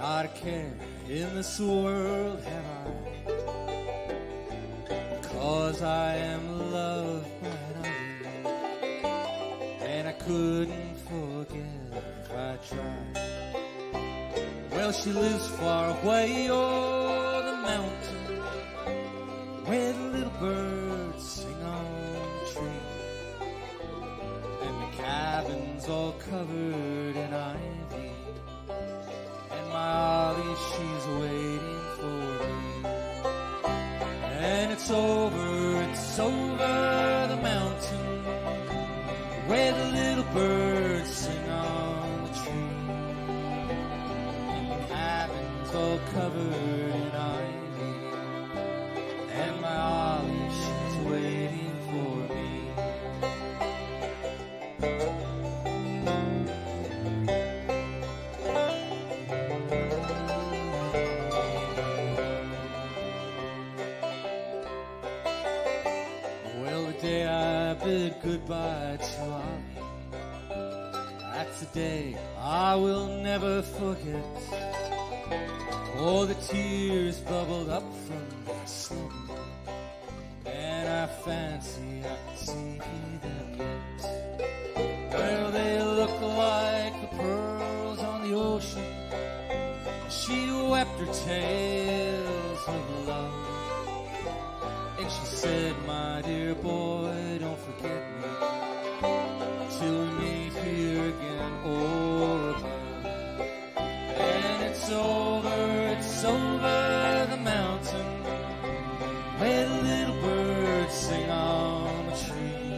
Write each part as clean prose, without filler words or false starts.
Not a care in this world have I, 'cause I am loved by you, and I couldn't forget if I tried. Well, she lives far away o'er the mountain, where the little birds sing on the tree, and the cabin's all covered in ivy, and my Ollie, she's waiting for me. And it's over the mountain, where the little birds sing on the tree, and the cabin's all covered in ivy, and my Ollie, she's waiting for me. Well, the day I bid goodbye to Ollie, that's the day I will never forget. Oh, the tears bubbled up from their skin, and I fancy I can see them yet. Well, they look like the pearls on the ocean. She wept her tales of love, and she said, my dear boy, don't forget me till we meet here again or above. And it's over the mountain, where the little birds sing on the tree,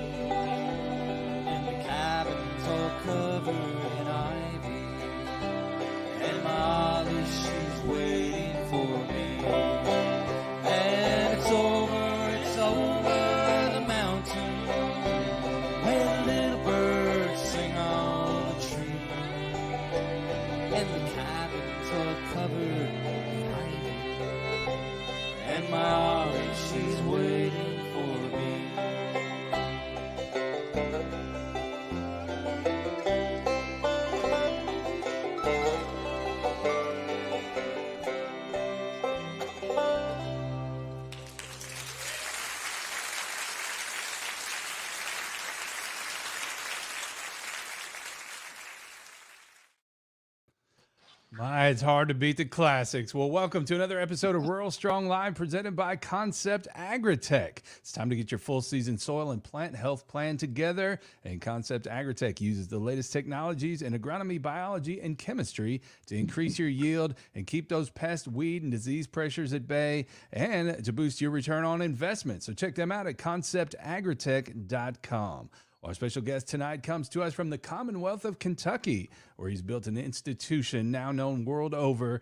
and the cabin's all covered in ivy, and my Ollie, she's waiting for me. And it's over the mountain, where the little birds sing on the tree, and the cabin's all covered in ivy, and my Ollie, she's waiting for me. It's hard to beat the classics. Well, welcome to another episode of Rural Strong Live presented by Concept Agritech. It's time to get your full season soil and plant health plan together. And Concept Agritech uses the latest technologies in agronomy, biology, and chemistry to increase your yield and keep those pest, weed, and disease pressures at bay, and to boost your return on investment. So check them out at conceptagritech.com. Our special guest tonight comes to us from the Commonwealth of Kentucky, where he's built an institution now known world over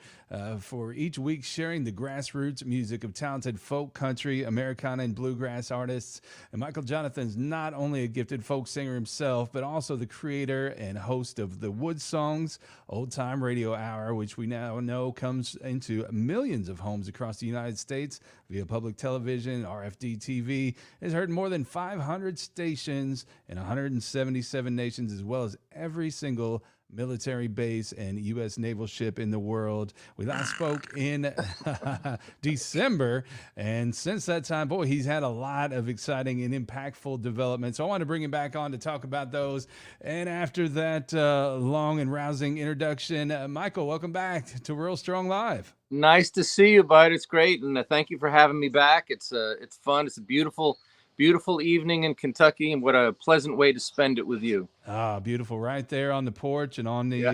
for each week sharing the grassroots music of talented folk, country, Americana, and bluegrass artists. And Michael Johnathon's not only a gifted folk singer himself, but also the creator and host of the WoodSongs Old Time Radio Hour, which we now know comes into millions of homes across the United States via public television. RFD TV is heard in more than 500 stations in 177 nations, as well as every single military base and U.S. naval ship in the world. We last spoke in December, and since that time, boy, he's had a lot of exciting and impactful developments. So I want to bring him back on to talk about those. And after that long and rousing introduction, Michael, welcome back to Real Strong Live. Nice to see you, bud. It's great, and thank you for having me back. It's fun. It's a beautiful evening in Kentucky, and what a pleasant way to spend it with you. Ah, beautiful, right there on the porch and on the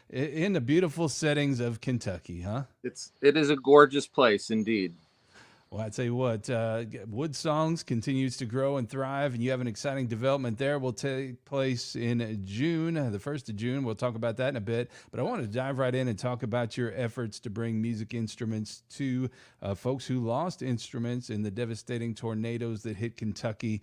in the beautiful settings of Kentucky, huh? It is a gorgeous place indeed. Well, I tell you what, WoodSongs continues to grow and thrive, and you have an exciting development there. Will take place in June, the 1st of June. We'll talk about that in a bit, but I wanted to dive right in and talk about your efforts to bring music instruments to folks who lost instruments in the devastating tornadoes that hit Kentucky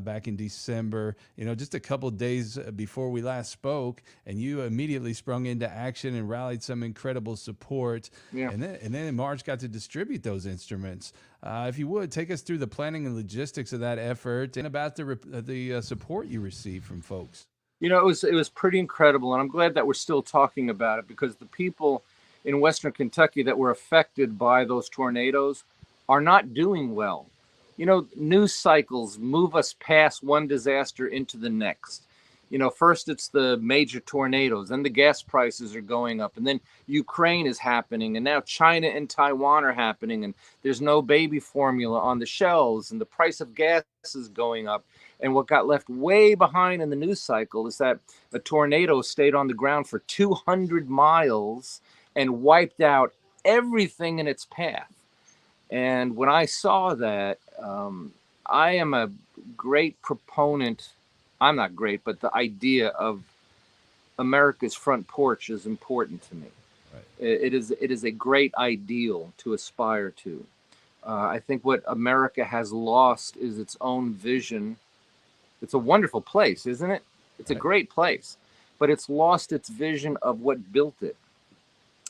back in December, just a couple of days before we last spoke, and you immediately sprung into action and rallied some incredible support. Yeah. And then in March got to distribute those instruments. If you would, take us through the planning and logistics of that effort and about the support you received from folks. You know, it was pretty incredible, and I'm glad that we're still talking about it, because the people in Western Kentucky that were affected by those tornadoes are not doing well. You know, news cycles move us past one disaster into the next. You know, first it's the major tornadoes, then the gas prices are going up, and then Ukraine is happening, and now China and Taiwan are happening, and there's no baby formula on the shelves, and the price of gas is going up. And what got left way behind in the news cycle is that a tornado stayed on the ground for 200 miles and wiped out everything in its path. And when I saw that, I am a great proponent. I'm not great, but the idea of America's front porch is important to me. Right. It is a great ideal to aspire to. I think what America has lost is its own vision. It's a wonderful place, isn't it? It's a great place, but it's lost its vision of what built it.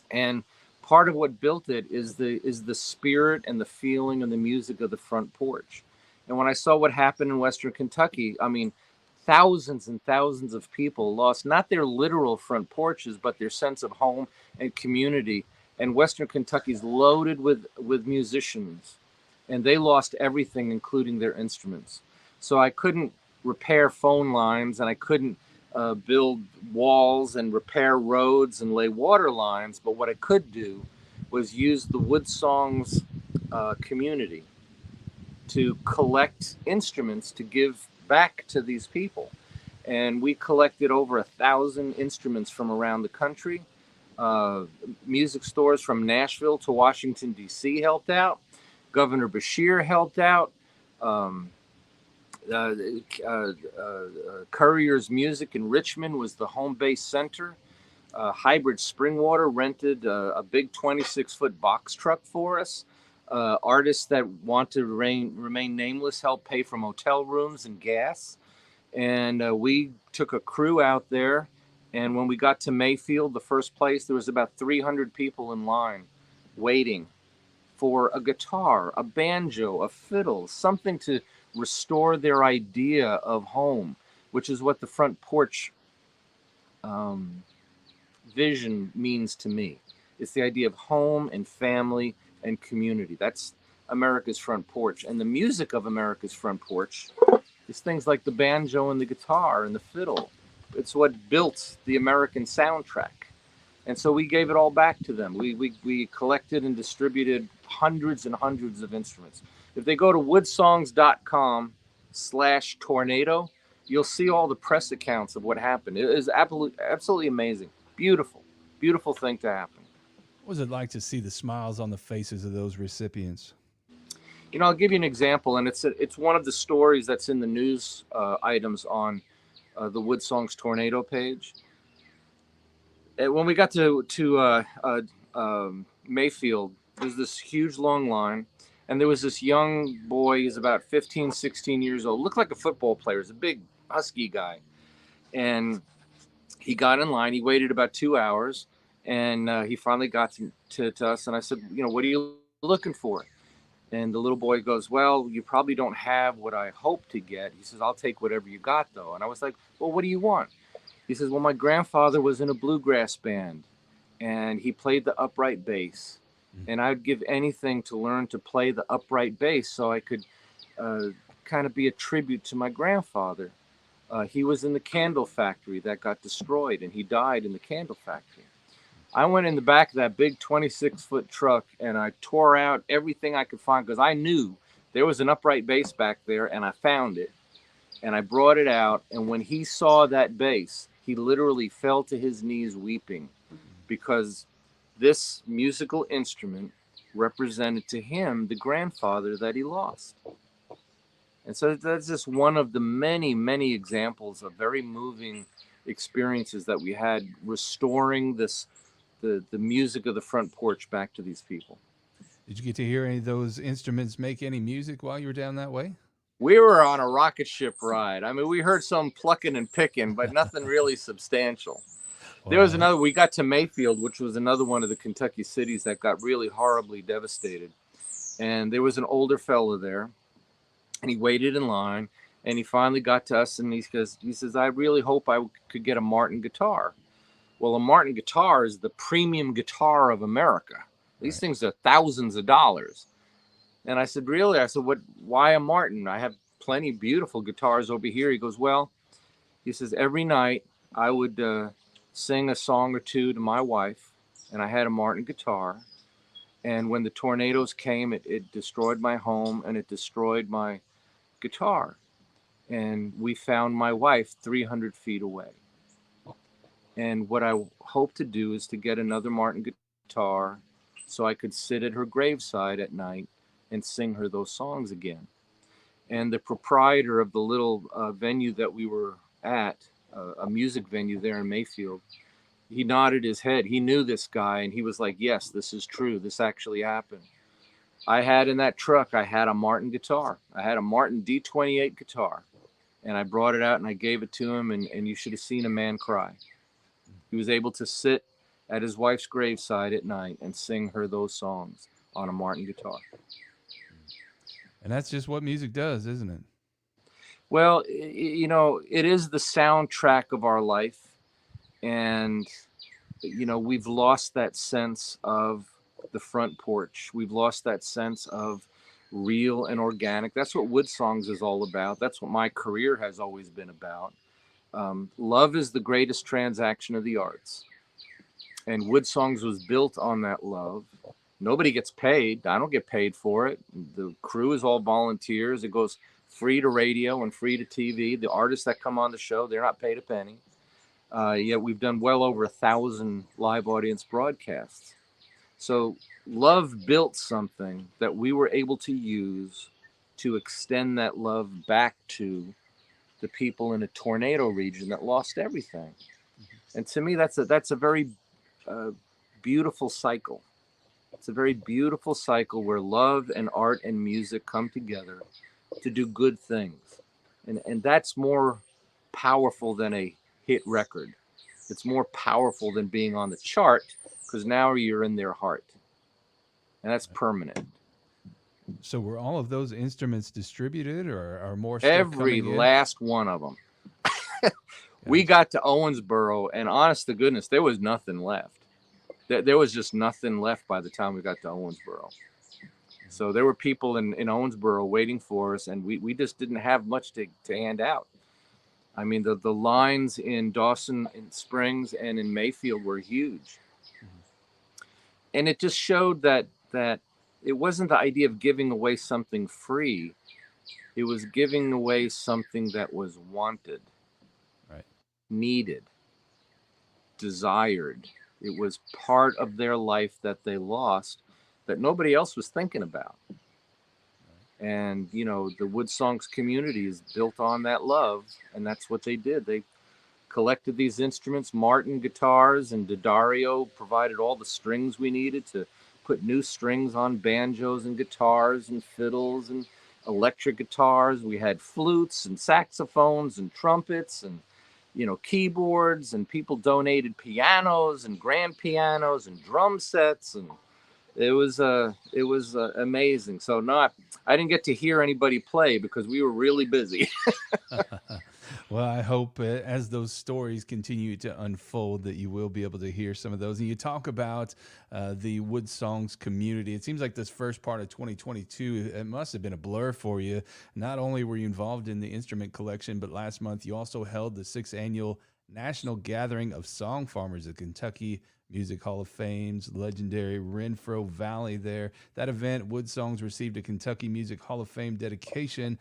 And part of what built it is the spirit and the feeling and the music of the front porch. And when I saw what happened in Western Kentucky, I mean, thousands and thousands of people lost not their literal front porches, but their sense of home and community. And Western Kentucky's loaded with musicians, and they lost everything, including their instruments. So I couldn't repair phone lines, and I couldn't build walls and repair roads and lay water lines. But what I could do was use the WoodSongs community to collect instruments to give back to these people. And we collected over 1,000 instruments from around the country. Music stores from Nashville to Washington, D.C. helped out. Governor Beshear helped out. Courier's Music in Richmond was the home base center. Hybrid Springwater rented a big 26-foot box truck for us. Artists that want to remain nameless helped pay for motel rooms and gas. And we took a crew out there. And when we got to Mayfield, the first place, there was about 300 people in line waiting for a guitar, a banjo, a fiddle, something to restore their idea of home, which is what the front porch vision means to me. It's the idea of home and family and community. That's America's front porch. And the music of America's front porch is things like the banjo and the guitar and the fiddle. It's what built the American soundtrack. And so we gave it all back to them. We collected and distributed hundreds and hundreds of instruments. If they go to woodsongs.com/tornado, you'll see all the press accounts of what happened. It is absolutely amazing. Beautiful, beautiful thing to happen. What was it like to see the smiles on the faces of those recipients? You know, I'll give you an example, and it's one of the stories that's in the news items on the WoodSongs tornado page. When we got to Mayfield, there's this huge long line, and there was this young boy. He's about 15, 16 years old. Looked like a football player. He's a big, husky guy. And he got in line. He waited about 2 hours, and he finally got to us. And I said, you know, what are you looking for? And the little boy goes, well, you probably don't have what I hope to get. He says, I'll take whatever you got, though. And I was like, well, what do you want? He says, well, my grandfather was in a bluegrass band, and he played the upright bass. And I'd give anything to learn to play the upright bass so I could kind of be a tribute to my grandfather. He was in the candle factory that got destroyed, and he died in the candle factory. I went in the back of that big 26-foot truck, and I tore out everything I could find, because I knew there was an upright bass back there, and I found it. And I brought it out, and when he saw that bass, he literally fell to his knees weeping, because this musical instrument represented to him the grandfather that he lost. And so that's just one of the many, many examples of very moving experiences that we had restoring the music of the front porch back to these people. Did you get to hear any of those instruments make any music while you were down that way? We were on a rocket ship ride. I mean, we heard some plucking and picking, but nothing really substantial. There was another, we got to Mayfield, which was another one of the Kentucky cities that got really horribly devastated. And there was an older fellow there, and he waited in line, And he finally got to us, and he says, I really hope I could get a Martin guitar. Well, a Martin guitar is the premium guitar of America. These Right. things are thousands of dollars. And I said, really? I said, what? Why a Martin? I have plenty of beautiful guitars over here. He goes, well, he says, every night I would sing a song or two to my wife, and I had a Martin guitar. And when the tornadoes came, it destroyed my home and it destroyed my guitar. And we found my wife 300 feet away. And what I hope to do is to get another Martin guitar so I could sit at her graveside at night and sing her those songs again. And the proprietor of the little venue that we were at, a music venue there in Mayfield, he nodded his head. He knew this guy, and he was like, yes, this is true. This actually happened. I had in that truck, I had a Martin guitar. I had a Martin D28 guitar. And I brought it out and I gave it to him, and you should have seen a man cry. He was able to sit at his wife's graveside at night and sing her those songs on a Martin guitar. And that's just what music does, isn't it? Well, you know, it is the soundtrack of our life. And, you know, we've lost that sense of the front porch. We've lost that sense of real and organic. That's what WoodSongs is all about. That's what my career has always been about. Love is the greatest transaction of the arts. And WoodSongs was built on that love. Nobody gets paid. I don't get paid for it. The crew is all volunteers. It goes free to radio and free to TV. The artists that come on the show, they're not paid a penny. Yet we've done well over 1,000 live audience broadcasts. So love built something that we were able to use to extend that love back to the people in a tornado region that lost everything. And to me, that's a very beautiful cycle. It's a very beautiful cycle where love and art and music come together to do good things. And that's more powerful than a hit record. It's more powerful than being on the chart, because now you're in their heart. And that's permanent. So were all of those instruments distributed, or are more still Every coming in? last one of them. We got to Owensboro, and honest to goodness, there was nothing left. There was just nothing left by the time we got to Owensboro. So there were people in Owensboro waiting for us, and we just didn't have much to hand out. I mean, the lines in Dawson in Springs and in Mayfield were huge. And it just showed that it wasn't the idea of giving away something free. It was giving away something that was wanted, Right. needed, desired. It was part of their life that they lost that nobody else was thinking about. And, you know, the WoodSongs community is built on that love, and that's what they did. They collected these instruments, Martin guitars, and D'Addario provided all the strings we needed to put new strings on banjos and guitars and fiddles and electric guitars. We had flutes and saxophones and trumpets and, you know, keyboards, and people donated pianos and grand pianos and drum sets, and it was amazing. So no, I didn't get to hear anybody play because we were really busy. Well, I hope as those stories continue to unfold that you will be able to hear some of those. And you talk about the WoodSongs community. It seems like this first part of 2022, it must have been a blur for you. Not only were you involved in the instrument collection, but last month you also held the 6th annual National Gathering of Song Farmers at Kentucky Music Hall of Fame's legendary Renfro Valley there. That event, WoodSongs received a Kentucky Music Hall of Fame dedication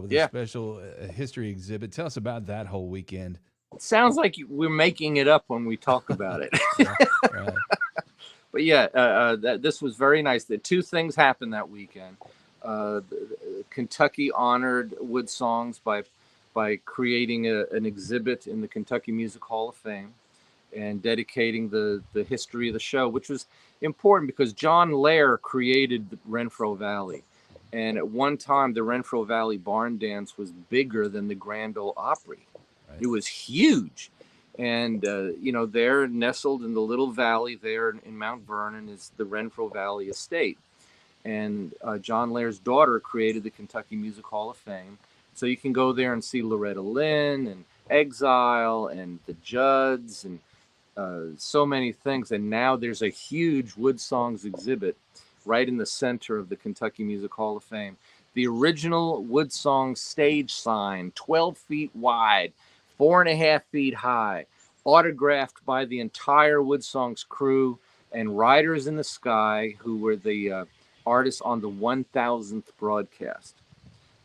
with a special history exhibit. Tell us about that whole weekend. It sounds like we're making it up when we talk about it. Right. But yeah, this was very nice. The two things happened that weekend. Kentucky honored WoodSongs by creating an exhibit in the Kentucky Music Hall of Fame and dedicating the history of the show, which was important because John Lair created the Renfro Valley. And at one time, the Renfro Valley Barn Dance was bigger than the Grand Ole Opry. Right. It was huge. And, you know, there nestled in the little valley there in Mount Vernon is the Renfro Valley Estate. And John Lair's daughter created the Kentucky Music Hall of Fame. So you can go there and see Loretta Lynn and Exile and the Judds and so many things. And now there's a huge WoodSongs exhibit right in the center of the Kentucky Music Hall of Fame. The original WoodSongs stage sign, 12 feet wide, 4.5 feet high, autographed by the entire WoodSongs crew and Riders in the Sky, who were the artists on the 1000th broadcast.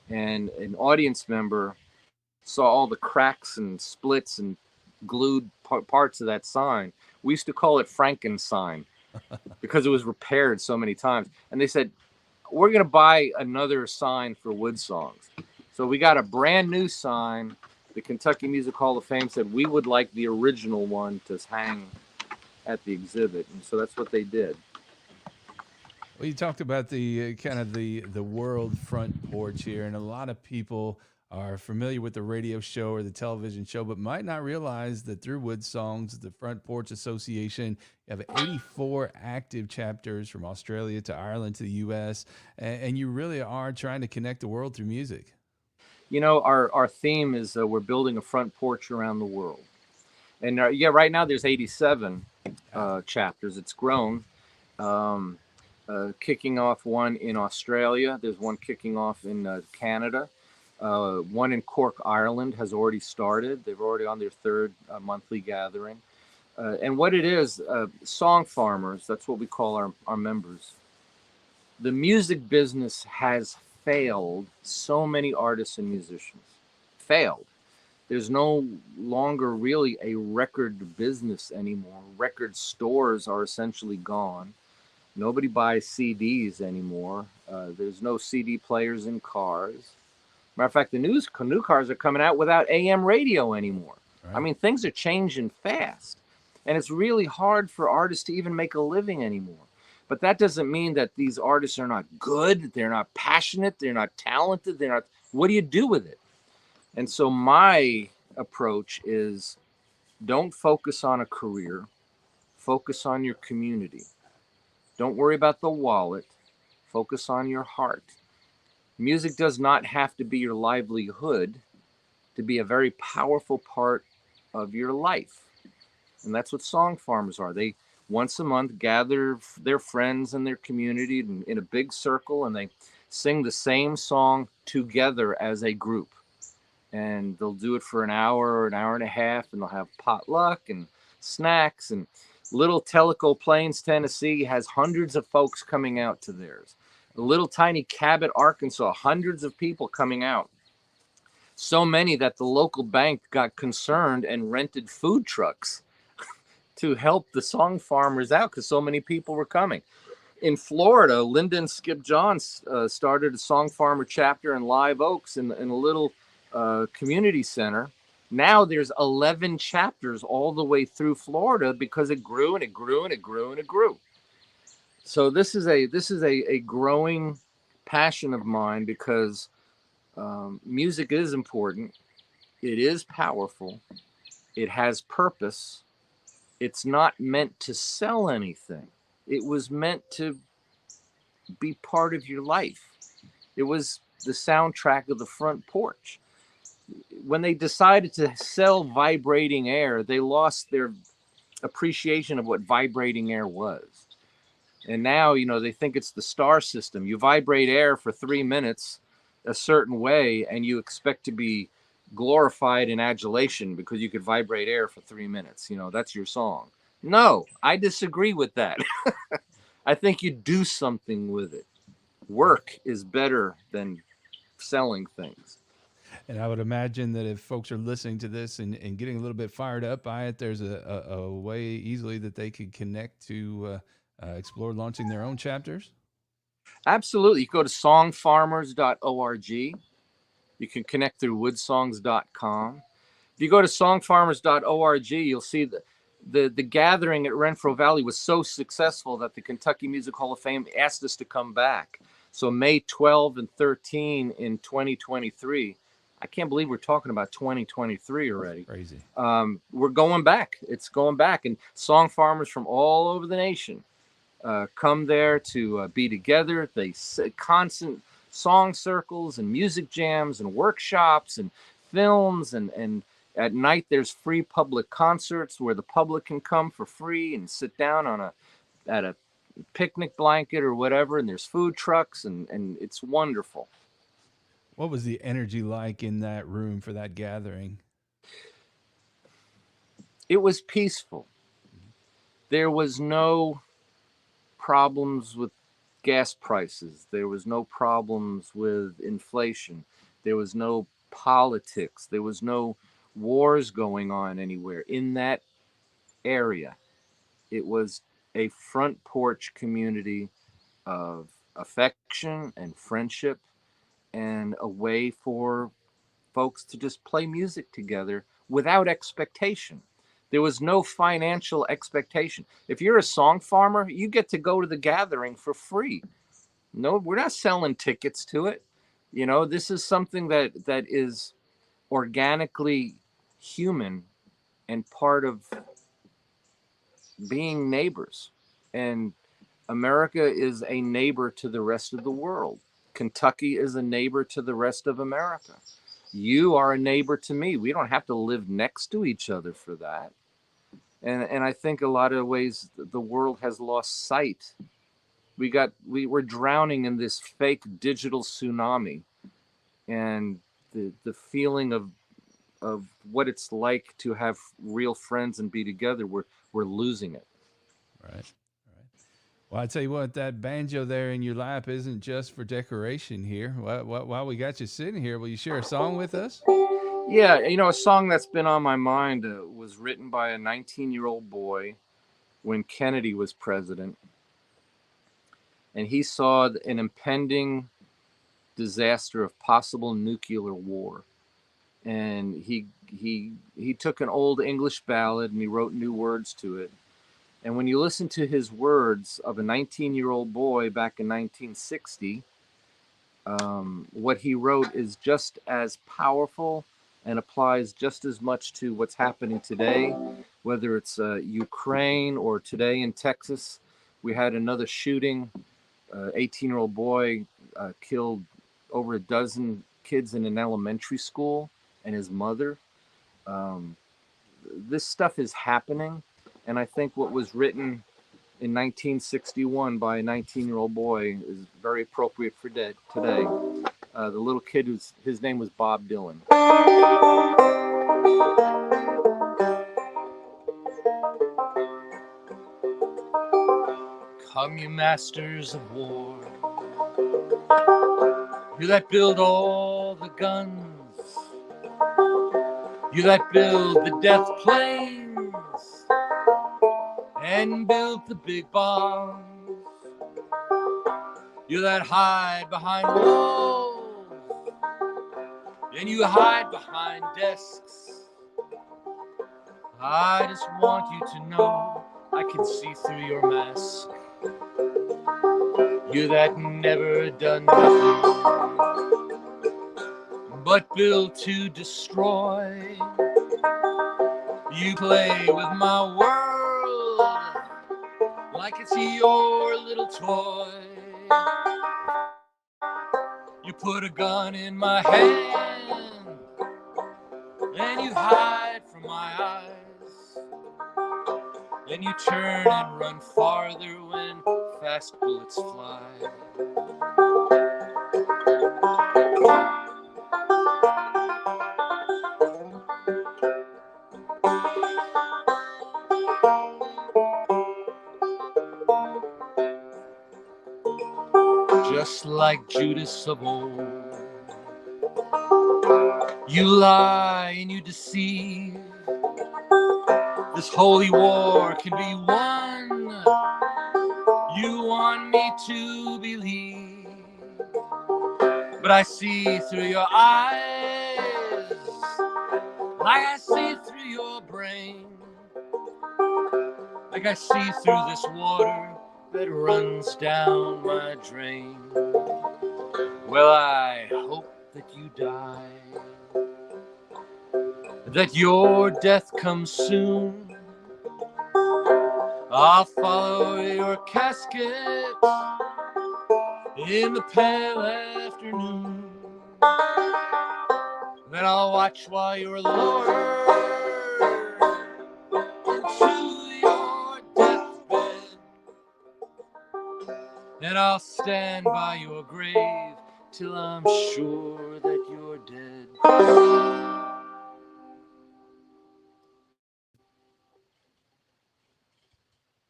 And an audience member saw all the cracks and splits and glued parts of that sign. We used to call it Frankensign because it was repaired so many times. And they said, we're going to buy another sign for WoodSongs. So we got a brand new sign. The Kentucky Music Hall of Fame said we would like the original one to hang at the exhibit. And so that's what they did. Well, you talked about the kind of the world front porch here, and a lot of people are familiar with the radio show or the television show, but might not realize that through WoodSongs, the Front Porch Association, you have 84 active chapters from Australia to Ireland to the U.S., and you really are trying to connect the world through music. You know, our theme is we're building a front porch around the world. And yeah, right now there's 87 chapters. It's grown. Kicking off one in Australia. There's one kicking off in Canada. One in Cork, Ireland has already started. They've already on their third monthly gathering. And what it is, song farmers, that's what we call our members. The music business has failed so many artists and musicians. Failed. There's no longer really a record business anymore. Record stores are essentially gone. Nobody buys CDs anymore. There's no CD players in cars. Matter of fact, the new cars are coming out without AM radio anymore. Right. I mean, things are changing fast. And it's really hard for artists to even make a living anymore. But that doesn't mean that these artists are not good. They're not passionate. They're not talented. They're not. What do you do with it? And so my approach is don't focus on a career. Focus on your community. Don't worry about the wallet. Focus on your heart. Music does not have to be your livelihood to be a very powerful part of your life. And that's what song farmers are. They once a month gather their friends and their community in a big circle, and they sing the same song together as a group. And they'll do it for an hour or an hour and a half, and they'll have potluck and snacks. And Little Tellico Plains, Tennessee has hundreds of folks coming out to theirs. A little tiny Cabot, Arkansas, hundreds of people coming out. So many that the local bank got concerned and rented food trucks to help the song farmers out because so many people were coming. In Florida, Linda and Skip Johns started a song farmer chapter in Live Oaks in a little community center. Now there's 11 chapters all the way through Florida because it grew and it grew and it grew and it grew. So this is a growing passion of mine because music is important. It is powerful. It has purpose. It's not meant to sell anything. It was meant to be part of your life. It was the soundtrack of the front porch. When they decided to sell vibrating air, they lost their appreciation of what vibrating air was. And now, you know, they think it's the star system. You vibrate air for 3 minutes a certain way, and you expect to be glorified in adulation because you could vibrate air for 3 minutes. You know, that's your song. No, I disagree with that. I think you do something with it. Work is better than selling things. And I would imagine that if folks are listening to this and getting a little bit fired up by it, there's a way easily that they could connect to explore launching their own chapters. Absolutely. You go to songfarmers.org. You can connect through woodsongs.com. If you go to songfarmers.org, you'll see the gathering at Renfro Valley was so successful that the Kentucky Music Hall of Fame asked us to come back. So May 12 and 13 in 2023. I can't believe we're talking about 2023 already. Crazy. We're going back. It's going back. And song farmers from all over the nation come there to be together. They constant song circles and music jams and workshops and films, and at night there's free public concerts where the public can come for free and sit down at a picnic blanket or whatever, and there's food trucks, and it's wonderful. What was the energy like in that room for that gathering? It was peaceful. There was no problems with gas prices. There was no problems with inflation. There was no politics. There was no wars going on anywhere in that area. It was a front porch community of affection and friendship, and a way for folks to just play music together without expectation. There was no financial expectation. If you're a song farmer, you get to go to the gathering for free. No, we're not selling tickets to it. You know, this is something that is organically human and part of being neighbors. And America is a neighbor to the rest of the world. Kentucky is a neighbor to the rest of America. You are a neighbor to me. We don't have to live next to each other for that. And I think a lot of ways the world has lost sight. We're drowning in this fake digital tsunami, and the feeling of what it's like to have real friends and be together, we're losing it. Right. Right. Well, I tell you what, that banjo there in your lap isn't just for decoration here. While we got you sitting here, will you share a song with us? Yeah, you know, a song that's been on my mind was written by a 19-year-old boy when Kennedy was president, and he saw an impending disaster of possible nuclear war. And he took an old English ballad and he wrote new words to it. And when you listen to his words of a 19-year-old boy back in 1960, what he wrote is just as powerful and applies just as much to what's happening today, whether it's Ukraine or today in Texas. We had another shooting. 18-year-old boy killed over a dozen kids in an elementary school and his mother. This stuff is happening. And I think what was written in 1961 by a 19-year-old boy is very appropriate for today. The little kid, his name was Bob Dylan. Come, you masters of war, you that build all the guns, you that build the death planes and build the big bombs, you that hide behind walls and you hide behind desks. I just want you to know I can see through your mask. You that never done nothing but build to destroy. You play with my world like it's your little toy. You put a gun in my hand and you hide from my eyes. Then you turn and run farther when fast bullets fly. Just like Judas of old, you lie and you deceive. This holy war can be won, you want me to believe. But I see through your eyes, like I see through your brain, like I see through this water that runs down my drain. Well, I hope that you die, that your death comes soon. I'll follow your casket in the pale afternoon. Then I'll watch while you're lowered into your deathbed. And I'll stand by your grave till I'm sure that you're dead.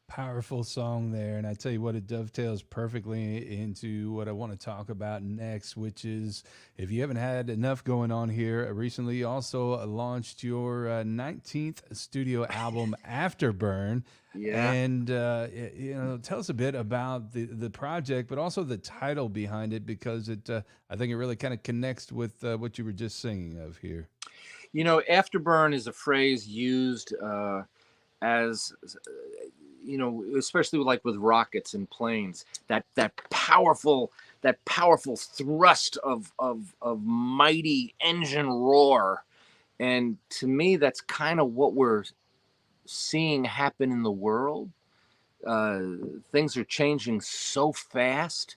Powerful song there, and I tell you what, it dovetails perfectly into what I want to talk about next, which is, if you haven't had enough going on here recently, you also launched your 19th studio album, Afterburn. Yeah. And tell us a bit about the project, but also the title behind it, because I think it really kind of connects with what you were just singing of here. You know, afterburn is a phrase used as, especially like with rockets and planes, that powerful thrust of mighty engine roar. And to me, that's kind of what we're seeing happen in the world. Things are changing so fast,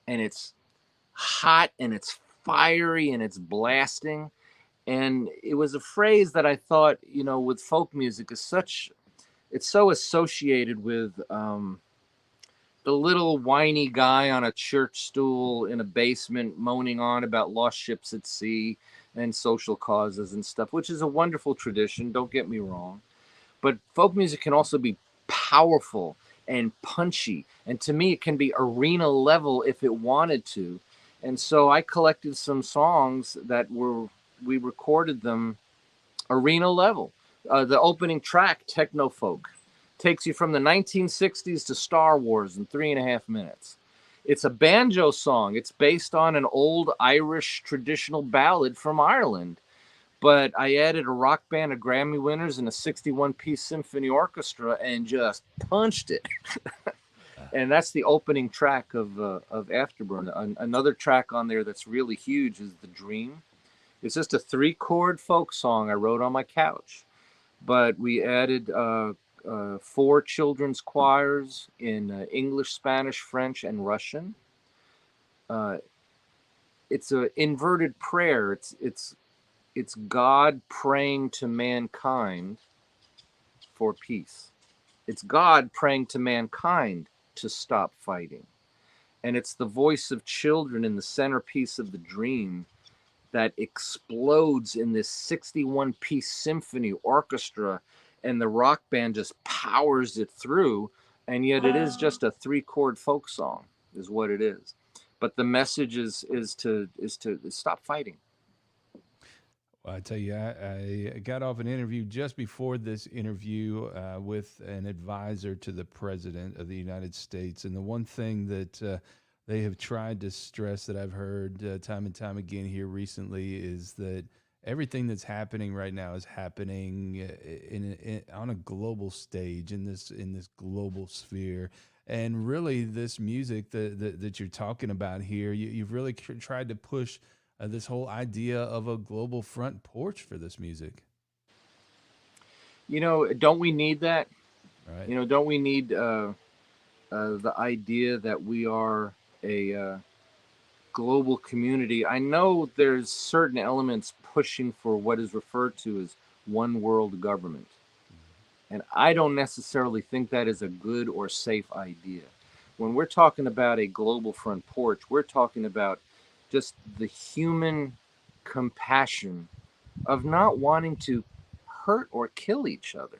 and it's hot and it's fiery and it's blasting. And it was a phrase that I thought, with folk music it's so associated with the little whiny guy on a church stool in a basement moaning on about lost ships at sea and social causes and stuff, which is a wonderful tradition, don't get me wrong. But folk music can also be powerful and punchy. And to me, it can be arena level if it wanted to. And so I collected some songs we recorded them arena level. The opening track, Techno Folk, takes you from the 1960s to Star Wars in 3.5 minutes. It's a banjo song. It's based on an old Irish traditional ballad from Ireland. But I added a rock band of Grammy winners and a 61-piece symphony orchestra and just punched it. And that's the opening track of Afterburn. Another track on there that's really huge is The Dream. It's just a 3-chord folk song I wrote on my couch. But we added 4 children's choirs in English, Spanish, French, and Russian. It's an inverted prayer. It's God praying to mankind for peace. It's God praying to mankind to stop fighting. And it's the voice of children in the centerpiece of the dream that explodes in this 61-piece symphony orchestra, and the rock band just powers it through. And yet it is just a 3-chord folk song is what it is. But the message is to stop fighting. Well, I tell you, I got off an interview just before this interview with an advisor to the president of the United States. And the one thing that they have tried to stress that I've heard time and time again here recently is that everything that's happening right now is happening on a global stage, in this global sphere. And really, this music that you're talking about here, you've really tried to push this whole idea of a global front porch for this music. Don't we need that? Right. Don't we need the idea that we are a global community? I know there's certain elements pushing for what is referred to as one world government. And I don't necessarily think that is a good or safe idea. When we're talking about a global front porch, we're talking about just the human compassion of not wanting to hurt or kill each other.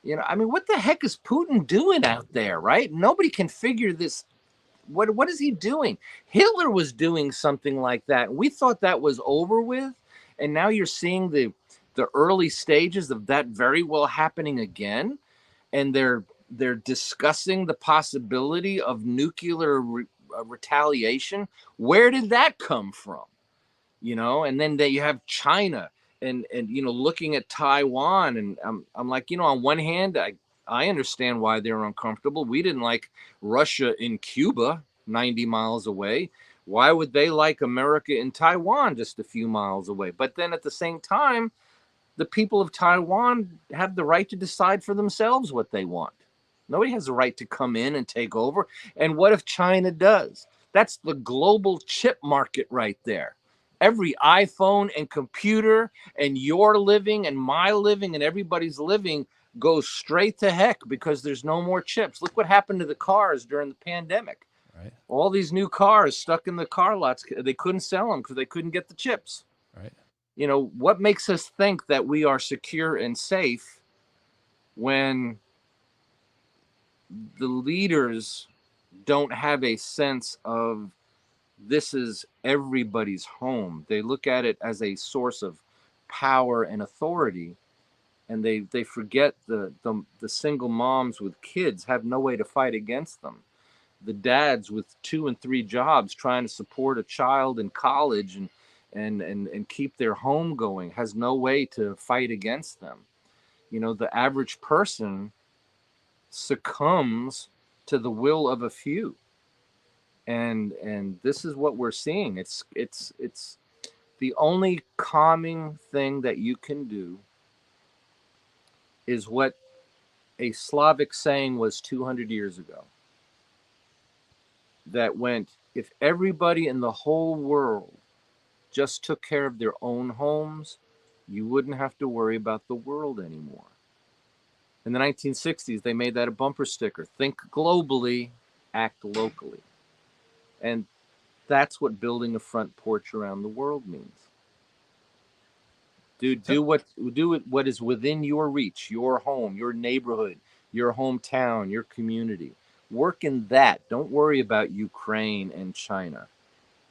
What the heck is Putin doing out there, right? Nobody can figure this. What is he doing? Hitler was doing something like that. We thought that was over with. And now you're seeing the early stages of that very well happening again. And they're discussing the possibility of nuclear retaliation. Where did that come from? And then you have China and looking at Taiwan, and I'm like, on one hand, I understand why they're uncomfortable. We didn't like Russia in Cuba 90 miles away. Why would they like America in Taiwan just a few miles away? But then at the same time, the people of Taiwan have the right to decide for themselves what they want. Nobody has the right to come in and take over. And what if China does? That's the global chip market right there. Every iPhone and computer and your living and my living and everybody's living goes straight to heck because there's no more chips. Look what happened to the cars during the pandemic. Right. All these new cars stuck in the car lots, they couldn't sell them because they couldn't get the chips. Right. You know, what makes us think that we are secure and safe when the leaders don't have a sense of this is everybody's home? They look at it as a source of power and authority, and they forget the single moms with kids have no way to fight against them. The dads with 2 and 3 jobs trying to support a child in college and keep their home going has no way to fight against them. You know, the average person succumbs to the will of a few. And this is what we're seeing. It's the only calming thing that you can do is what a Slavic saying was 200 years ago. That went, if everybody in the whole world just took care of their own homes, you wouldn't have to worry about the world anymore. In the 1960s, they made that a bumper sticker. Think globally, act locally. And that's what building a front porch around the world means. Do what is within your reach, your home, your neighborhood, your hometown, your community. Work in that. Don't worry about Ukraine and China.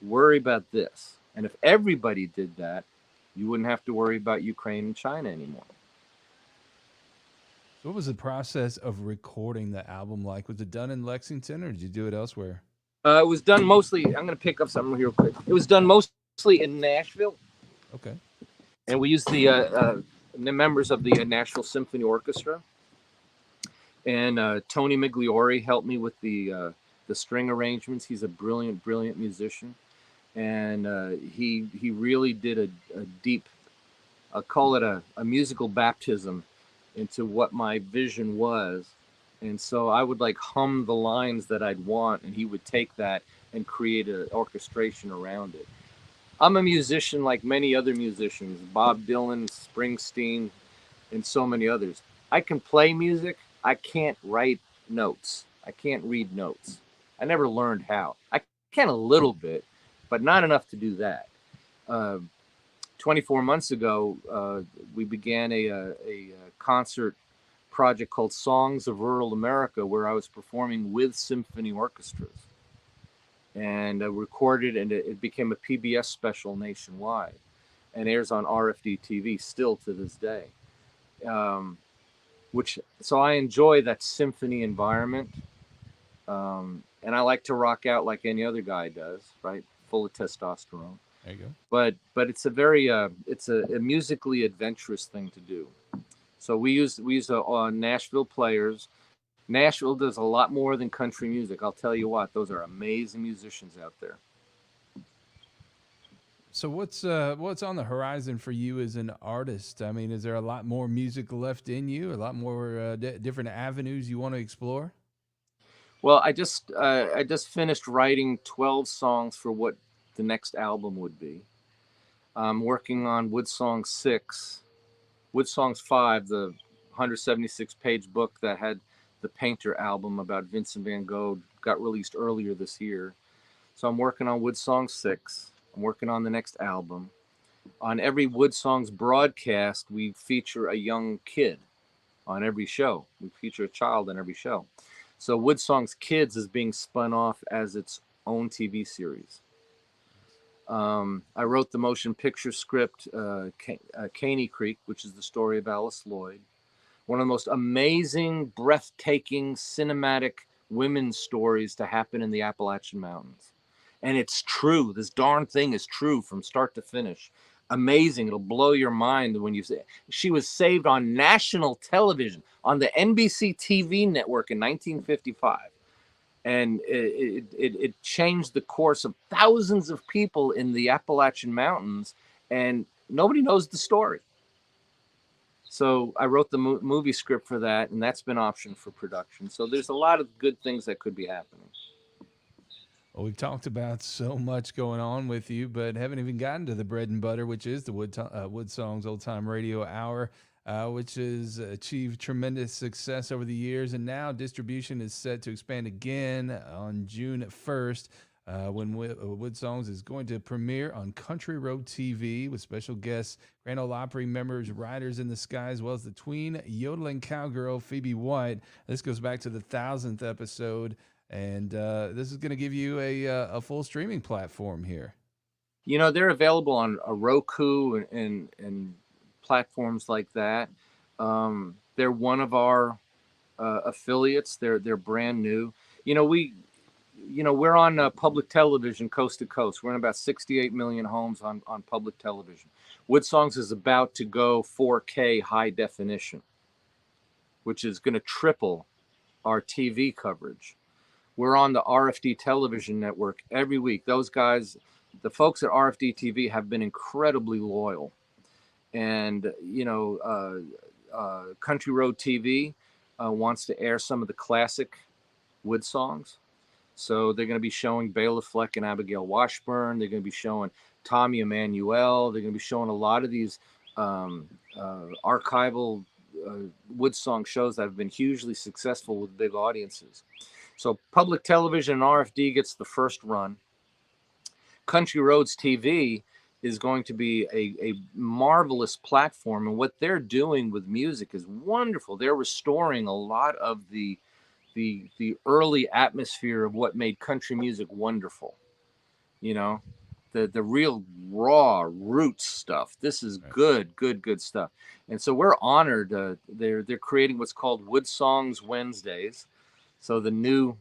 Worry about this. And if everybody did that, you wouldn't have to worry about Ukraine and China anymore. So what was the process of recording the album like? Was it done in Lexington or did you do it elsewhere? It was done mostly, I'm going to pick up something real quick. It was done mostly in Nashville. Okay. And we used the members of the Nashville Symphony Orchestra. And Tony Migliori helped me with the string arrangements. He's a brilliant, brilliant musician. And he really did a deep, I'll call it a musical baptism into what my vision was. And so I would like hum the lines that I'd want, and he would take that and create an orchestration around it. I'm a musician like many other musicians, Bob Dylan, Springsteen, and so many others. I can play music. I can't write notes. I can't read notes. I never learned how. I can a little bit, but not enough to do that. 24 months ago, we began a concert project called Songs of Rural America, where I was performing with symphony orchestras. And recorded, and it became a PBS special nationwide and airs on RFD TV still to this day. So I enjoy that symphony environment. And I like to rock out like any other guy does, right? Full of testosterone. There you go. But it's a very it's a musically adventurous thing to do. So we use Nashville players. Nashville does a lot more than country music. I'll tell you what; those are amazing musicians out there. So what's on the horizon for you as an artist? I mean, is there a lot more music left in you? A lot more different avenues you want to explore? Well, I just finished writing 12 songs for what the next album would be. I'm working on WoodSongs 6, WoodSongs 5, the 176-page book that had the Painter album about Vincent van Gogh, got released earlier this year. So I'm working on WoodSongs 6. I'm working on the next album. On every WoodSongs broadcast, we feature a young kid on every show. We feature a child on every show. So WoodSongs Kids is being spun off as its own TV series. I wrote the motion picture script, Caney Creek, which is the story of Alice Lloyd. One of the most amazing, breathtaking, cinematic women's stories to happen in the Appalachian Mountains. And it's true. This darn thing is true from start to finish. Amazing. It'll blow your mind when you say it. She was saved on national television on the NBC TV network in 1955. And it changed the course of thousands of people in the Appalachian Mountains, and nobody knows the story. So I wrote the movie script for that, and that's been optioned for production. So there's a lot of good things that could be happening. Well, we've talked about so much going on with you, but haven't even gotten to the bread and butter, which is the Wood Songs Old Time Radio Hour, which has achieved tremendous success over the years. And now distribution is set to expand again on June 1st. When Wood Songs is going to premiere on Country Road TV with special guests, Grand Ole Opry members, Riders in the Sky, as well as the tween yodeling cowgirl Phoebe White. This goes back to the 1000th episode. And this is going to give you a full streaming platform here. You know, they're available on a Roku and platforms like that. They're one of our affiliates. They're brand new. We're on public television coast to coast. We're in about 68 million homes on public television. WoodSongs is about to go 4K high definition, which is going to triple our TV coverage. We're on the RFD television network every week. Those guys, the folks at RFD TV have been incredibly loyal. And, Country Road TV wants to air some of the classic Wood songs. So they're going to be showing Bela Fleck and Abigail Washburn. They're going to be showing Tommy Emmanuel. They're going to be showing a lot of these archival Wood song shows that have been hugely successful with big audiences. So public television and RFD gets the first run. Country Roads TV is going to be a marvelous platform. And what they're doing with music is wonderful. They're restoring a lot of the early atmosphere of what made country music wonderful. The real raw roots stuff. This is good stuff. And so we're honored. They're creating what's called Wood Songs Wednesdays. So a new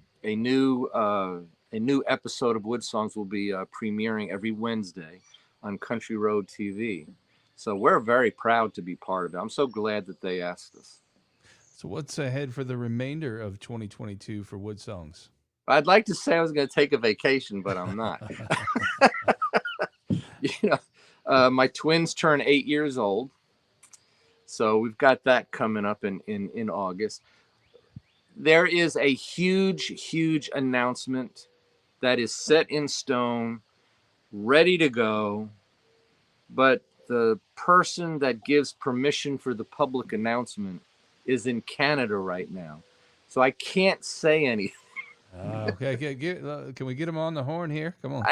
episode of Wood Songs will be premiering every Wednesday on Country Road TV. So we're very proud to be part of it. I'm so glad that they asked us. So what's ahead for the remainder of 2022 for Wood Songs? I'd like to say I was going to take a vacation, but I'm not. My twins turn 8 years old. So we've got that coming up in August. There is a huge announcement that is set in stone, ready to go. But the person that gives permission for the public announcement is in Canada right now. So I can't say anything. Okay. Can we get him on the horn here? Come on.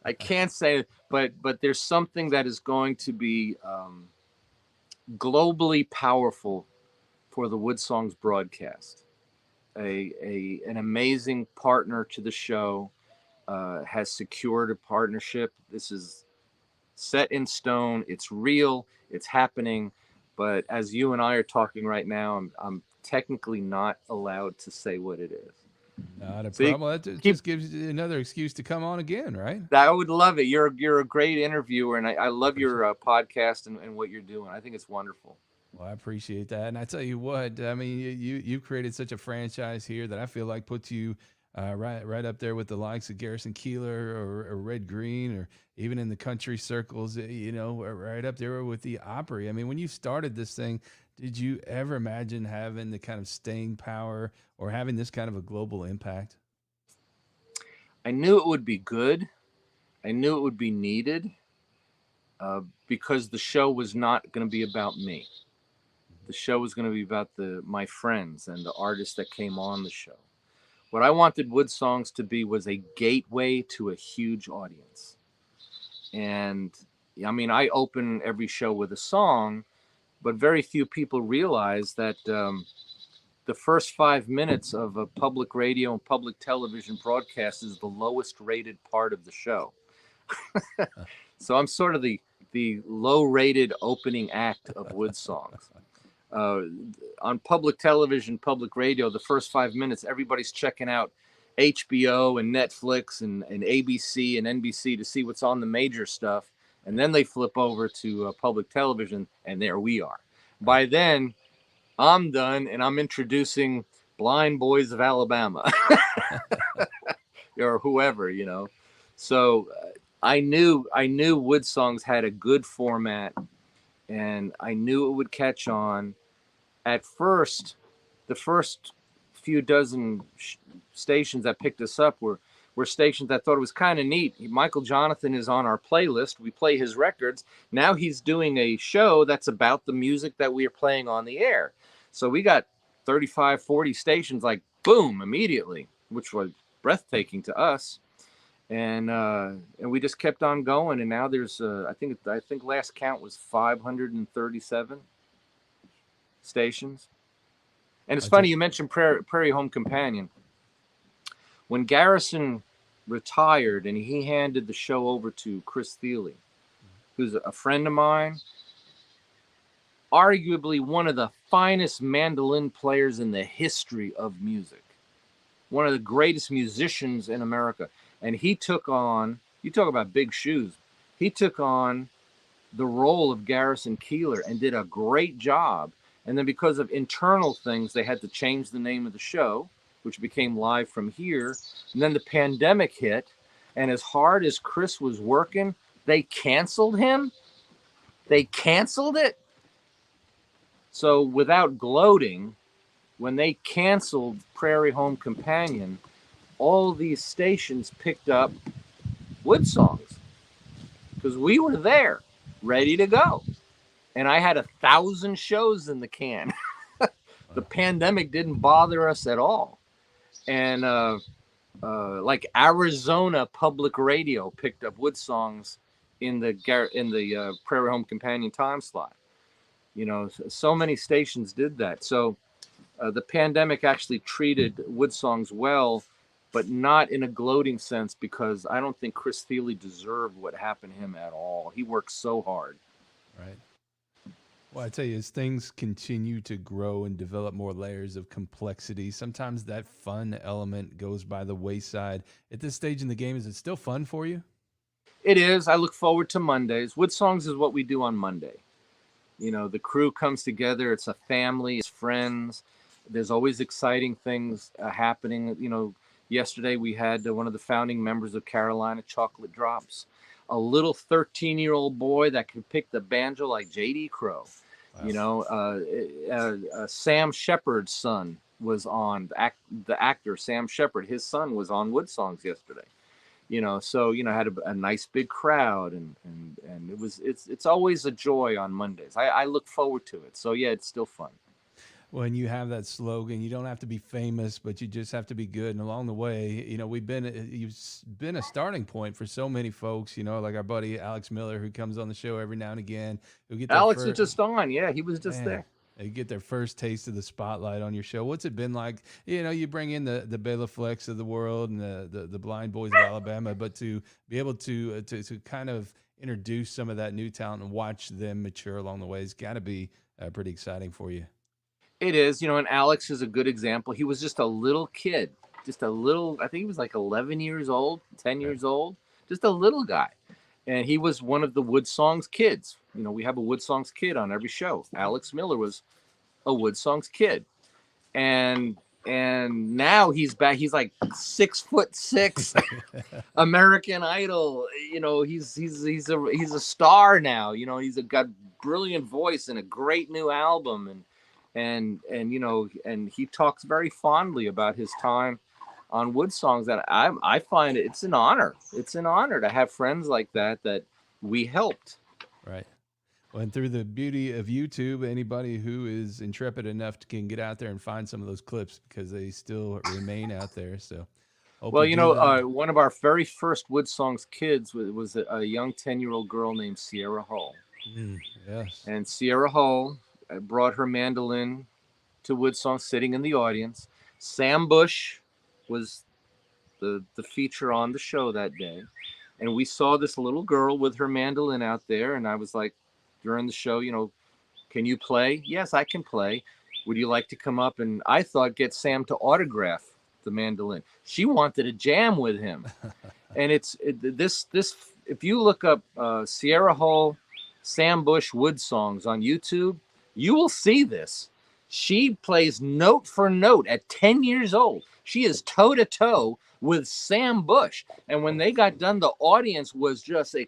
I can't say it, but there's something that is going to be globally powerful for the Wood Songs broadcast. An amazing partner to the show has secured a partnership. This is set in stone. It's real. It's happening. But as you and I are talking right now, I'm technically not allowed to say what it is. Not a problem. That just gives you another excuse to come on again, right? I would love it. You're a great interviewer, and I love your podcast and what you're doing. I think it's wonderful. Well, I appreciate that. And I tell you what, I mean, you've created such a franchise here that I feel like puts you right up there with the likes of Garrison Keillor or Red Green, or even in the country circles, right up there with the Opry. I mean, when you started this thing, did you ever imagine having the kind of staying power or having this kind of a global impact? I knew it would be good. I knew it would be needed because the show was not going to be about me. The show was going to be about my friends and the artists that came on the show. What I wanted Wood Songs to be was a gateway to a huge audience. And I mean, I open every show with a song, but very few people realize that the first 5 minutes of a public radio and public television broadcast is the lowest rated part of the show. So I'm sort of the low rated opening act of Wood Songs. On public television, public radio, the first 5 minutes, everybody's checking out HBO and Netflix and ABC and NBC to see what's on the major stuff. And then they flip over to public television, and there we are. By then, I'm done, and I'm introducing Blind Boys of Alabama or whoever, So I knew Wood Songs had a good format, and I knew it would catch on. At first, the first few dozen stations that picked us up were were stations that thought it was kind of neat. Michael Johnathon is on our playlist. We play his records. Now he's doing a show that's about the music that we are playing on the air. So we got 35, 40 stations, like boom, immediately, which was breathtaking to us. And we just kept on going. And now there's, I think last count was 537 stations. And it's funny, you mentioned Prairie Home Companion. When Garrison retired and he handed the show over to Chris Thiele, who's a friend of mine, arguably one of the finest mandolin players in the history of music, one of the greatest musicians in America. And he took on, you talk about big shoes, he took on the role of Garrison Keillor and did a great job. And then because of internal things, they had to change the name of the show, which became Live from Here. And then the pandemic hit. And as hard as Chris was working, they canceled him. They canceled it. So without gloating, when they canceled Prairie Home Companion, all these stations picked up WoodSongs because we were there, ready to go. And I had 1,000 shows in the can. The pandemic didn't bother us at all. And like Arizona Public Radio picked up WoodSongs in the Prairie Home Companion time slot. You know, so many stations did that. So the pandemic actually treated WoodSongs well, but not in a gloating sense, because I don't think Chris Thiele deserved what happened to him at all. He worked so hard. Right. Well, I tell you, as things continue to grow and develop more layers of complexity, sometimes that fun element goes by the wayside. At this stage in the game, is it still fun for you? It is. I look forward to Mondays. WoodSongs is what we do on Monday. You know, the crew comes together. It's a family. It's friends. There's always exciting things happening. You know, yesterday we had one of the founding members of Carolina Chocolate Drops, a little 13-year-old boy that could pick the banjo like J.D. Crowe. Wow. You know, Sam Shepard's son was on, the actor Sam Shepard, his son was on WoodSongs yesterday. You know, so, you know, had a nice big crowd, and it's always a joy on Mondays. I look forward to it. So yeah, it's still fun. When you have that slogan, you don't have to be famous, but you just have to be good. And along the way, you know, you've been a starting point for so many folks, you know, like our buddy Alex Miller, who comes on the show every now and again. Alex was just on. Yeah, he was just there. You get their first taste of the spotlight on your show. What's it been like? You know, you bring in the Bela Flecks of the world and the Blind Boys of Alabama, but to be able to kind of introduce some of that new talent and watch them mature along the way has got to be pretty exciting for you. It is, you know, and Alex is a good example. He was just a little kid, I think he was like 11 years old, 10 years old, just a little guy. And he was one of the WoodSongs kids. You know, we have a WoodSongs kid on every show. Alex Miller was a WoodSongs kid. And now he's back. He's like 6'6", American Idol. You know, he's a star now. You know, he's got brilliant voice and a great new album. And you know, and he talks very fondly about his time on WoodSongs. That I find it's an honor. It's an honor to have friends like that we helped. Right. Well, and through the beauty of YouTube, anybody who is intrepid enough can get out there and find some of those clips, because they still remain out there. So, well, you know, one of our very first WoodSongs kids was a young 10-year-old girl named Sierra Hull. Yes. And Sierra Hull brought her mandolin to WoodSongs, sitting in the audience. Sam Bush was the feature on the show that day. And we saw this little girl with her mandolin out there. And I was like, during the show, you know, can you play? Yes, I can play. Would you like to come up? And I thought, get Sam to autograph the mandolin. She wanted to jam with him. And this, if you look up Sierra Hull, Sam Bush WoodSongs on YouTube, you will see this. She plays note for note at 10 years old. She is toe to toe with Sam Bush. And when they got done, the audience was just a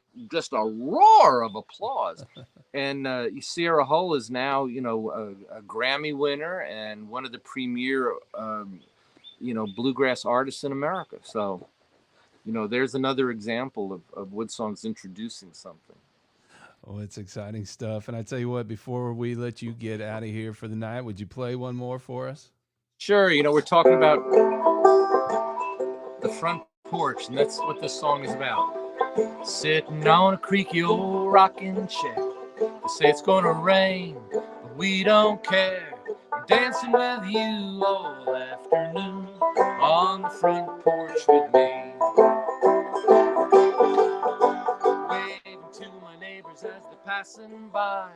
roar of applause. And Sierra Hull is now, you know, a Grammy winner and one of the premier, you know, bluegrass artists in America. So there's another example of WoodSongs introducing something. Oh, it's exciting stuff. And I tell you what, before we let you get out of here for the night, would you play one more for us? Sure. We're talking about the front porch, and that's what this song is about. Sitting on a creaky old rocking chair. They say it's gonna rain, but we don't care. I'm dancing with you all afternoon on the front porch with me. Waving to my neighbors as they're passing by,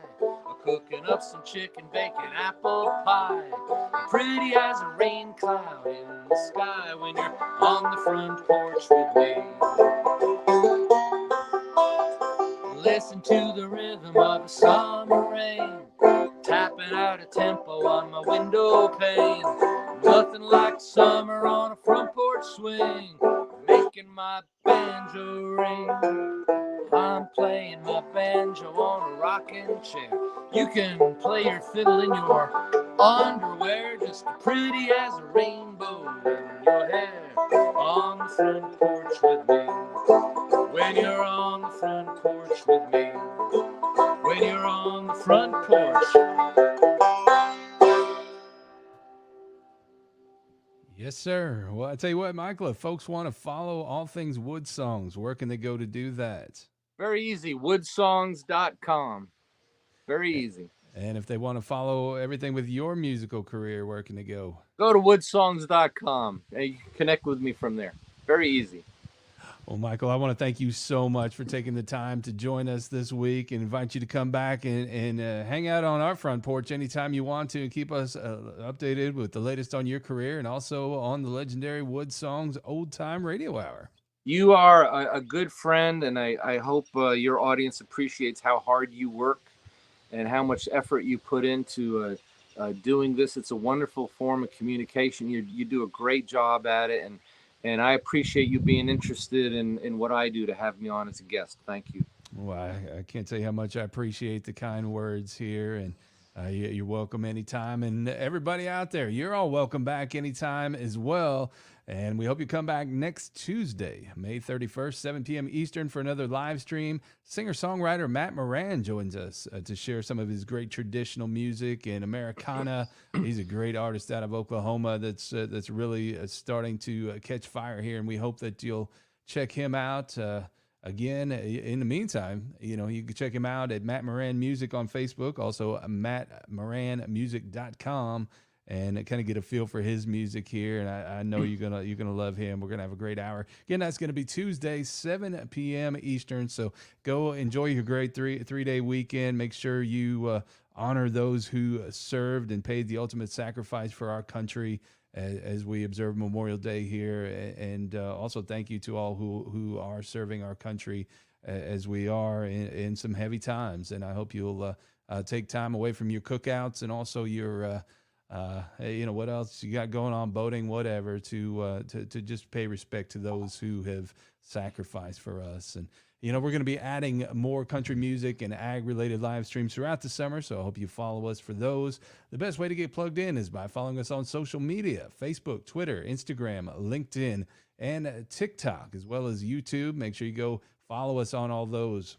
cooking up some chicken, bacon, apple pie. Pretty as a rain cloud in the sky when you're on the front porch with me. Listen to the rhythm of the summer rain, tapping out a tempo on my window pane. Nothing like summer on a front porch swing, making my banjo ring. I'm playing my banjo on a rocking chair. You can play your fiddle in your underwear, just as pretty as a rainbow in your hair. On the front porch with me, when you're on the front porch with me, when you're on the front porch. Yes, sir. Well, I tell you what, Michael, if folks want to follow all things WoodSongs, where can they go to do that? Very easy, WoodSongs.com. Very easy. And if they want to follow everything with your musical career, where can they go? Go to WoodSongs.com and you can connect with me from there. Very easy. Well, Michael, I want to thank you so much for taking the time to join us this week and invite you to come back and hang out on our front porch anytime you want to and keep us updated with the latest on your career and also on the legendary WoodSongs Old Time Radio Hour. You are a good friend, and I hope your audience appreciates how hard you work and how much effort you put into doing this. It's a wonderful form of communication. You do a great job at it, and I appreciate you being interested in what I do to have me on as a guest. Thank you. Well, I can't tell you how much I appreciate the kind words here, and you're welcome anytime. And everybody out there, you're all welcome back anytime as well. And we hope you come back next Tuesday, May 31st, 7 p.m. Eastern for another live stream. Singer-songwriter Matt Moran joins us to share some of his great traditional music and Americana. He's a great artist out of Oklahoma that's really starting to catch fire here, and we hope that you'll check him out. Again, in the meantime, you can check him out at Matt Moran Music on Facebook, also mattmoranmusic.com. And kind of get a feel for his music here. And I know you're gonna love him. We're gonna have a great hour. Again, that's gonna be Tuesday, 7 p.m. Eastern. So go enjoy your great three-day weekend. Make sure you honor those who served and paid the ultimate sacrifice for our country as we observe Memorial Day here. And also thank you to all who are serving our country as we are in some heavy times. And I hope you'll take time away from your cookouts and also your what else you got going on, boating, whatever, to just pay respect to those who have sacrificed for us. And, we're going to be adding more country music and ag-related live streams throughout the summer, so I hope you follow us for those. The best way to get plugged in is by following us on social media, Facebook, Twitter, Instagram, LinkedIn, and TikTok, as well as YouTube. Make sure you go follow us on all those.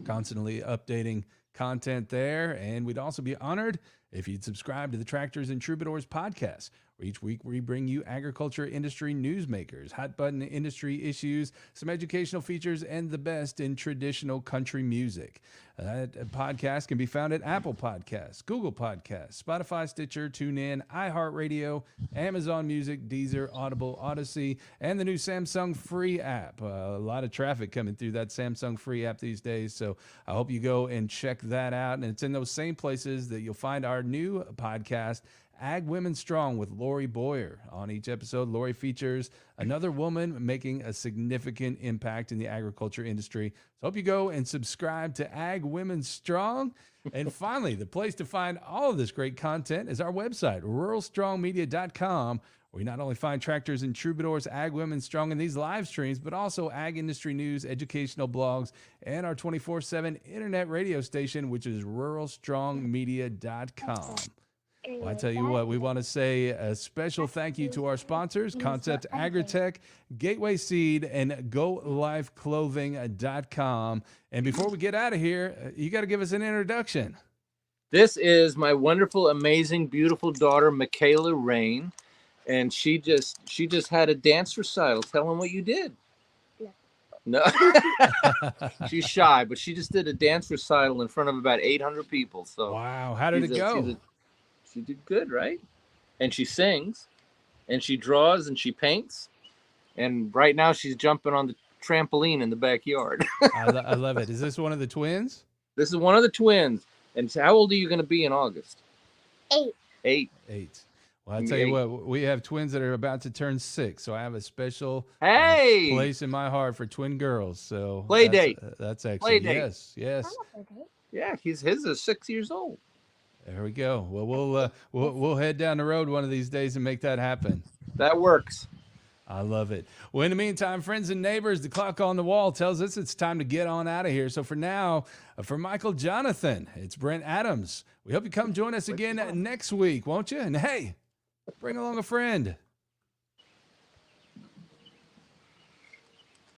Constantly updating content there, and we'd also be honored if you'd subscribe to the Tractors and Troubadours podcast, where each week we bring you agriculture industry newsmakers, hot button industry issues, some educational features, and the best in traditional country music. That podcast can be found at Apple Podcasts, Google Podcasts, Spotify, Stitcher, TuneIn, iHeartRadio, Amazon Music, Deezer, Audible, Odyssey, and the new Samsung Free app. A lot of traffic coming through that Samsung Free app these days, so I hope you go and check that out. And it's in those same places that you'll find our new podcast, Ag Women Strong with Lori Boyer. On each episode, Lori features another woman making a significant impact in the agriculture industry. So hope you go and subscribe to Ag Women Strong. And finally, the place to find all of this great content is our website, ruralstrongmedia.com, where you not only find Tractors and Troubadours, Ag Women Strong in these live streams, but also ag industry news, educational blogs, and our 24/7 internet radio station, which is ruralstrongmedia.com. Well, I tell you what, we want to say a special thank you to our sponsors, Concept Agritech, Gateway Seed, and GoLifeClothing.com. And before we get out of here, you got to give us an introduction. This is my wonderful, amazing, beautiful daughter, Michaela Rain. And she just had a dance recital. Tell them what you did. No. She's shy, but she just did a dance recital in front of about 800 people. So wow, how did it go? She did good, right? And she sings, and she draws, and she paints, and right now she's jumping on the trampoline in the backyard. I love it. Is this one of the twins? This is one of the twins. And how old are you going to be in August? 8. 8. Well, I'll tell you what, we have twins that are about to turn 6, so I have a special place in my heart for twin girls. So play date. That's excellent. Play date. Yes. Yeah, his is 6 years old. There we go. Well, we'll head down the road one of these days and make that happen. That works. I love it. Well, in the meantime, friends and neighbors, the clock on the wall tells us it's time to get on out of here. So for now, for Michael Johnathon, it's Brent Adams. We hope you come join us again next week, won't you? And hey, bring along a friend.